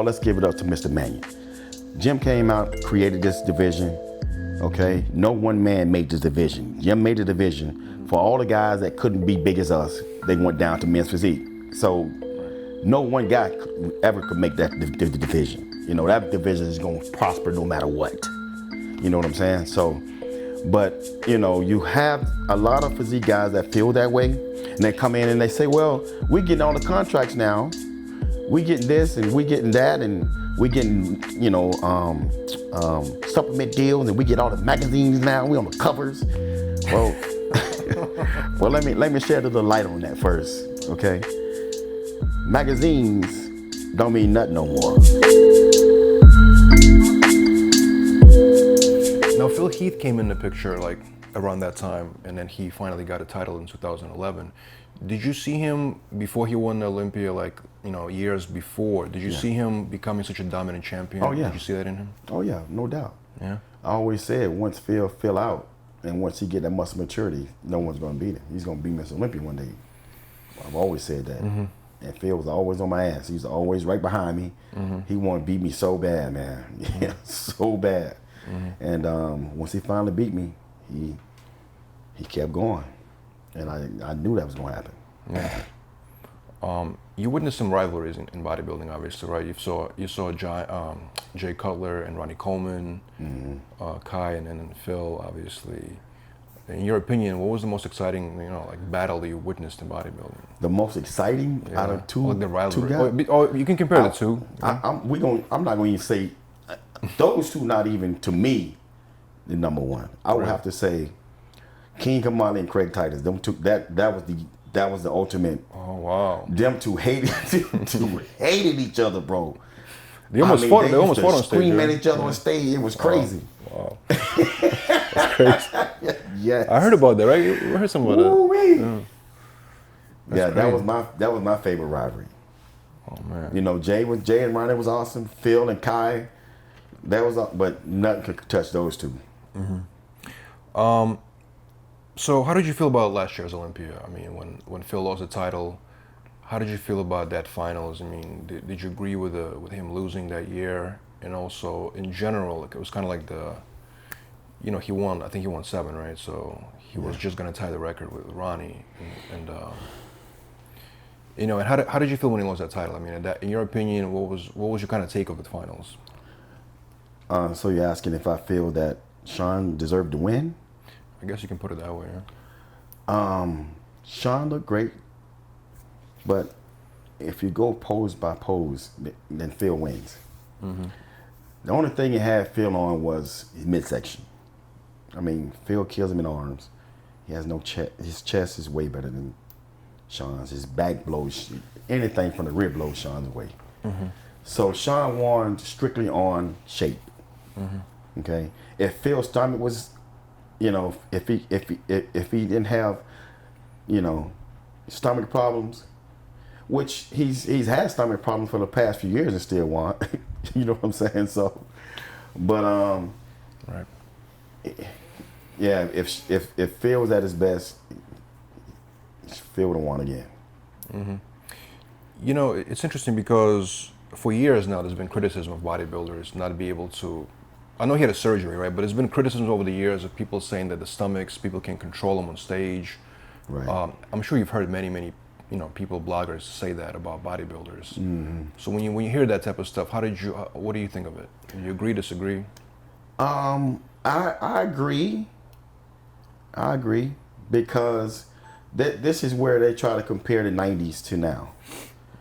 let's give it up to Mr. Mannion. Jim came out, created this division. Okay, no one man made this division. Jim made the division for all the guys that couldn't be big as us. They went down to men's physique. So no one guy ever could make that division. You know, that division is going to prosper no matter what. You know what I'm saying? So, but you know, you have a lot of physique guys that feel that way, and they come in and they say, well, we getting all the contracts now. We getting this and we getting that, and we getting, you know, supplement deals, and we get all the magazines now. We on the covers. Well, well, let me shed a little light on that first, okay? Magazines don't mean nothing no more. Now, Phil Heath came in the picture like around that time, and then he finally got a title in 2011. Did you see him before he won the Olympia, like, you know, years before? Did you see him becoming such a dominant champion? Oh, yeah. Did you see that in him? Oh, yeah, no doubt. Yeah. I always said once Phil fill out and once he get that muscle maturity, no one's going to beat him. He's going to be Mr. Olympia one day. I've always said that. Mm-hmm. And Phil was always on my ass. He was always right behind me. Mm-hmm. He wanted to beat me so bad, man. Mm-hmm. Yeah, so bad. Mm-hmm. And once he finally beat me, he kept going. And I knew that was going to happen. Yeah. You witnessed some rivalries in bodybuilding, obviously, right? You saw Jay Cutler and Ronnie Coleman, mm-hmm. Kai, and then Phil, obviously. In your opinion, what was the most exciting, you know, like battle that you witnessed in bodybuilding? The most exciting out of two, like the rivalry. two guys? Oh, you can compare the two. I'm not going to even say those two. Not even to me, the number one. I would have to say King Kamali and Craig Titus. Them two. That was the ultimate. Oh wow. Them two hated each other, bro. They almost fought. They almost fought on stage. Scream at each other on stage. It was crazy. Wow. That's crazy. Yes. I heard about that, right? You heard something about that. Yeah, that was my favorite rivalry. Oh man. You know, Jay and Ronnie was awesome. Phil and Kai, that was, but nothing could touch those two. Mm-hmm. So how did you feel about last year's Olympia? I mean, when Phil lost the title, how did you feel about that finals? I mean, did you agree with him losing that year? And also, in general, like, it was kind of like you know, he won. I think he won 7, right? So he was just gonna tie the record with Ronnie. And you know, and how did you feel when he lost that title? I mean, in your opinion, what was your kind of take of the finals? So you're asking if I feel that Sean deserved to win? I guess you can put it that way. Yeah. Sean looked great, but if you go pose by pose, then Phil wins. Mm-hmm. The only thing he had Phil on was his midsection. I mean, Phil kills him in arms. He has no chest. His chest is way better than Sean's. His back blows, anything from the rib blows Sean's way. Mm-hmm. So Sean won strictly on shape. Mm-hmm. Okay, if Phil's stomach was, you know, if he didn't have, you know, stomach problems, which he's had stomach problems for the past few years and still won. You know what I'm saying? So, but right. Yeah, if Phil was at his best, Phil would have won again. Mm-hmm. You know, it's interesting because for years now there's been criticism of bodybuilders not to be able to. I know he had a surgery, right? But there's been criticisms over the years of people saying that the stomachs, people can control them on stage. Right. I'm sure you've heard many, you know, people, bloggers say that about bodybuilders. Mm-hmm. So when you hear that type of stuff, what do you think of it? Do you agree, disagree? I agree. I agree because this is where they try to compare the 90s to now.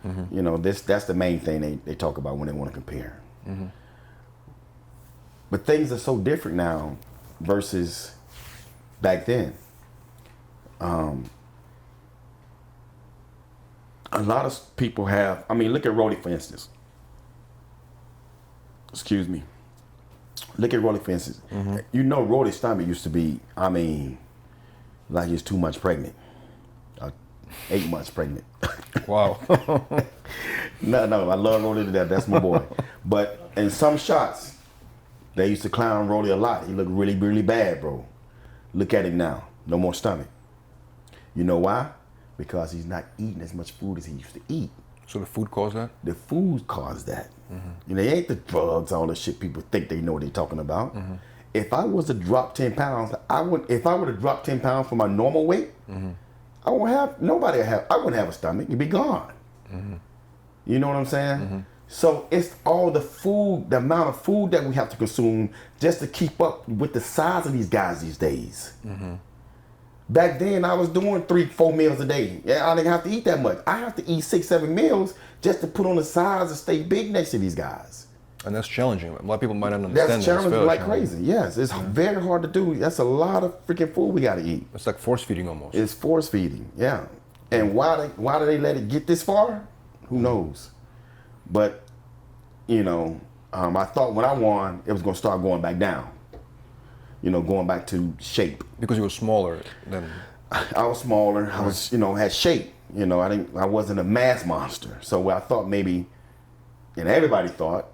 Mm-hmm. You know, that's the main thing they talk about when they want to compare. Mm-hmm. But things are so different now versus back then. A lot of people have, I mean, look at Rolly, for instance. Excuse me. Look at Rolly, for instance. Mm-hmm. You know, Rolly's stomach used to be, I mean, like he's 2 months pregnant. 8 months pregnant. Wow. No, I love Rolly to death. That's my boy. But in some shots, they used to clown Rolly a lot. He looked really, really bad, bro. Look at him now. No more stomach. You know why? Because he's not eating as much food as he used to eat. So the food caused that? The food caused that. You know, it ain't the drugs, all the shit people think they know what they're talking about. If I was to drop 10 pounds, if I would have dropped 10 pounds from my normal weight, I wouldn't have a stomach. It'd be gone. You know what I'm saying? So it's all the food, the amount of food that we have to consume just to keep up with the size of these guys these days. Back then, I was doing 3-4 meals a day. Yeah, I didn't have to eat that much. I have to eat 6-7 meals just to put on the size and stay big next to these guys. And that's challenging. A lot of people might not understand That's that. challenging like crazy. Yes, it's very hard to do. That's a lot of freaking food we got to eat. It's like force feeding almost. It's force feeding, yeah. And why do they let it get this far? Who knows? But, you know, I thought when I won, it was going to start going back down. You know, going back to shape. Because you were smaller than... I was smaller. I was, you know, had shape. You know, I wasn't a mass monster. So I thought maybe, and everybody thought,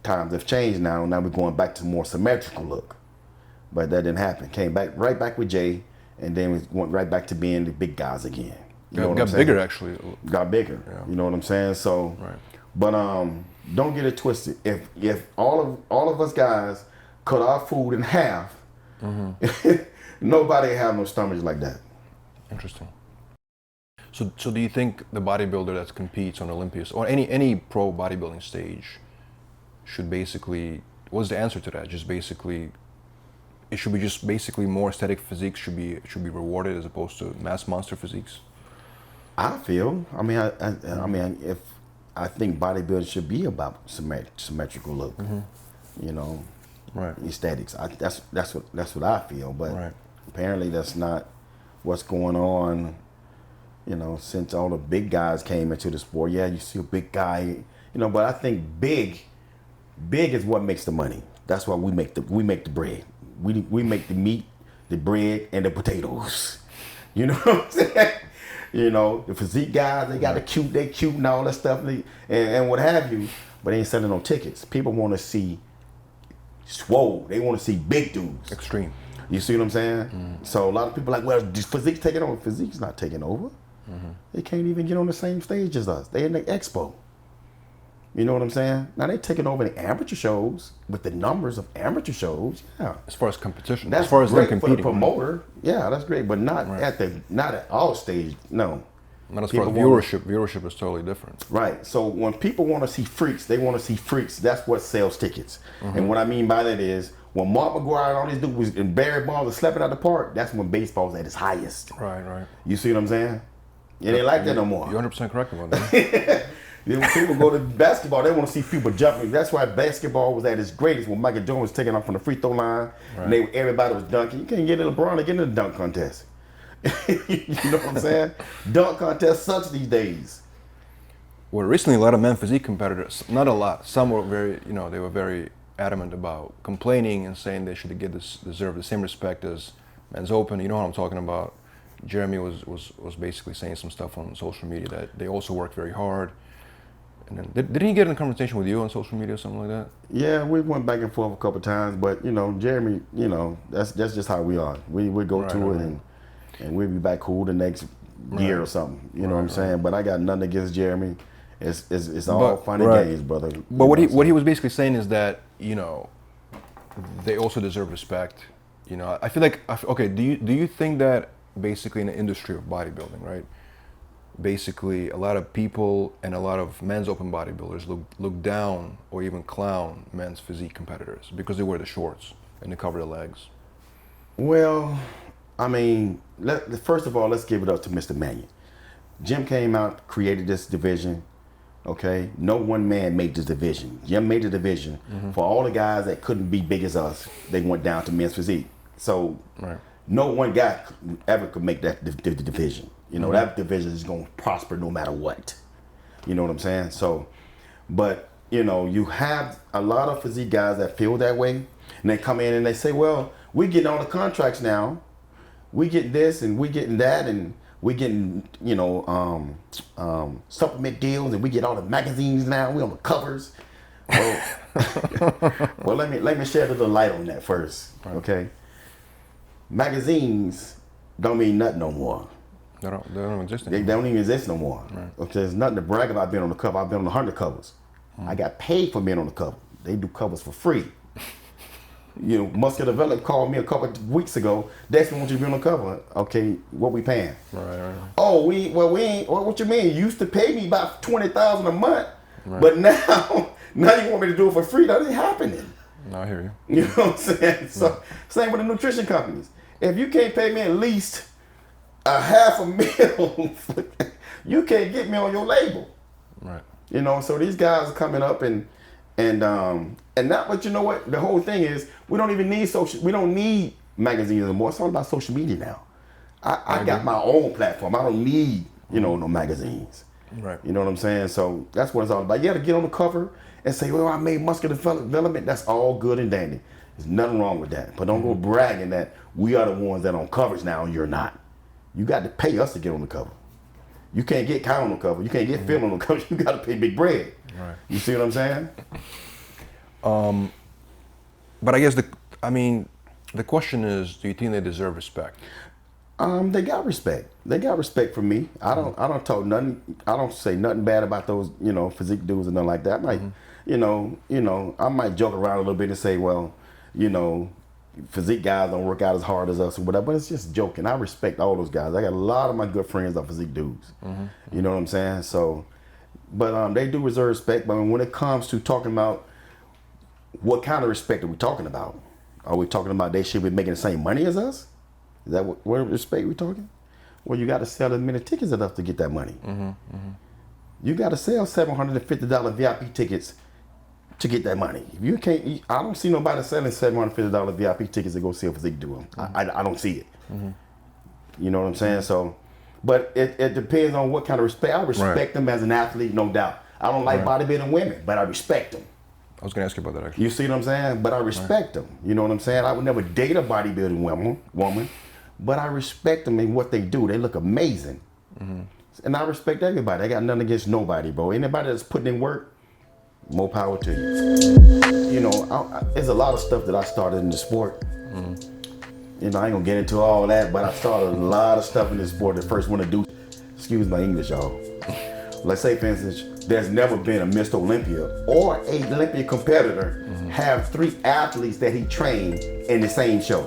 times have changed now. Now we're going back to more symmetrical look. But that didn't happen. Came back right back with Jay, and then we went right back to being the big guys again. You know what I'm got saying? bigger actually. Got bigger. Yeah. You know what I'm saying? So, but don't get it twisted. If all of us guys cut our food in half, nobody have no stomachs like that. Interesting. So do you think the bodybuilder that competes on Olympias or any pro bodybuilding stage should basically, what's the answer to that? Just basically, it should be just basically more aesthetic physiques should be rewarded as opposed to mass monster physiques? I think bodybuilding should be about symmetrical look. You know, aesthetics. That's what I feel. But apparently that's not what's going on. You know, since all the big guys came into the sport. Yeah, you see a big guy. You know, but I think big is what makes the money. That's why we make the bread. We make the meat, the bread, and the potatoes. You know what I'm saying? You know, the physique guys, they got they cute and all that stuff, and what have you, but they ain't selling no tickets. People want to see swole. They want to see big dudes. Extreme. You see what I'm saying? So a lot of people are like, well, physique's taking over. Physique's not taking over. They can't even get on the same stage as us. They in the expo. You know what I'm saying? Now they taking over the amateur shows with the numbers of amateur shows. Yeah. As far as competition, that's as far as great them competing, for the promoter. Yeah, that's great, but not at all stage. No. Not as far as viewership. Viewership is totally different. Right. So when people want to see freaks, they want to see freaks. That's what sells tickets. And what I mean by that is when Mark McGwire and all these dudes and Barry Bonds are slapping out the park, that's when baseball's at its highest. Right. You see what I'm saying? It ain't like that no more. You're 100% correct about that. When people go to basketball, they want to see people jumping. That's why basketball was at its greatest when Michael Jordan was taking off from the free throw line and everybody was dunking. You can't get in LeBron to get in the dunk contest. You know what I'm saying? Dunk contest sucks these days. Well, recently a lot of men physique competitors, not a lot, some were very, they were very adamant about complaining and saying they should deserve the same respect as Men's Open. You know what I'm talking about. Jeremy was basically saying some stuff on social media that they also work very hard. And then, didn't he get in a conversation with you on social media or something like that? Yeah, we went back and forth a couple of times, but Jeremy, that's just how we are. We go to it and we'll be back cool the next year or something. You know what I'm saying? But I got nothing against Jeremy. It's all fun and games, brother. But what he was basically saying is that they also deserve respect. I feel like do you think that basically in the industry of bodybuilding, right? Basically, a lot of people and a lot of men's open bodybuilders look down or even clown men's physique competitors because they wear the shorts and they cover their legs. Well, I mean, first of all, let's give it up to Mr. Mannion. Jim came out, created this division. Okay, no one man made this division. Jim made the division for all the guys that couldn't be big as us. They went down to men's physique. So no one guy ever could make that division. That division is going to prosper no matter what. You know what I'm saying? So, but, you have a lot of physique guys that feel that way. And they come in and they say, well, we getting all the contracts now. We get this and we getting that and we getting, supplement deals and we get all the magazines now. We on the covers. Well, let me shed a little light on that first, okay? Magazines don't mean nothing no more. They don't exist anymore. They don't even exist no more. Right. Okay, there's nothing to brag about being on the cover. I've been on 100 covers. I got paid for being on the cover. They do covers for free. You know, Muscular Development called me a couple of weeks ago. That's want you to be on the cover. Okay, what we paying? Right. Oh, we ain't. What you mean? You used to pay me about $20,000 a month, but now you want me to do it for free? That ain't happening. No, I hear you. You know what I'm saying? So same with the nutrition companies. If you can't pay me at least $500,000, you can't get me on your label. Right. You know, so these guys are coming up and not, but you know what? The whole thing is we don't even need we don't need magazines anymore. It's all about social media now. I got my own platform. I don't need, no magazines. Right. You know what I'm saying? So that's what it's all about. You gotta get on the cover and say, well, I made Muscular Development. That's all good and dandy. There's nothing wrong with that. But don't go bragging that we are the ones that are on covers now and you're not. You got to pay us to get on the cover. You can't get Kyle on the cover. You can't get Phil on the cover. You got to pay big bread. Right. You see what I'm saying? But I guess the question is, do you think they deserve respect? They got respect. They got respect from me. I don't talk nothing. I don't say nothing bad about those, physique dudes and nothing like that. I might, I might joke around a little bit and say, well, physique guys don't work out as hard as us or whatever. But it's just joking. I respect all those guys. I got a lot of my good friends are physique dudes. You know what I'm saying? So, but they do deserve respect. But when it comes to talking about what kind of respect are we talking about? Are we talking about they should be making the same money as us? Is that what respect we talking? Well, you got to sell as many tickets enough to get that money. You got to sell $750 VIP tickets to get that money. If you can't, I don't see nobody selling $750 VIP tickets to go see a physique do them. I don't see it. You know what I'm saying? So, but it depends on what kind of respect. I respect them as an athlete, no doubt. I don't like bodybuilding women, but I respect them. I was going to ask you about that actually. You see what I'm saying? But I respect them. You know what I'm saying? I would never date a bodybuilding woman, but I respect them and what they do. They look amazing. And I respect everybody. I got nothing against nobody, bro. Anybody that's putting in work, more power to you. There's a lot of stuff that I started in the sport. I ain't gonna get into all that, but I started a lot of stuff in this sport. The first one to do, excuse my English, y'all. Let's say, for instance, there's never been a Mr. Olympia or a Olympia competitor have 3 athletes that he trained in the same show.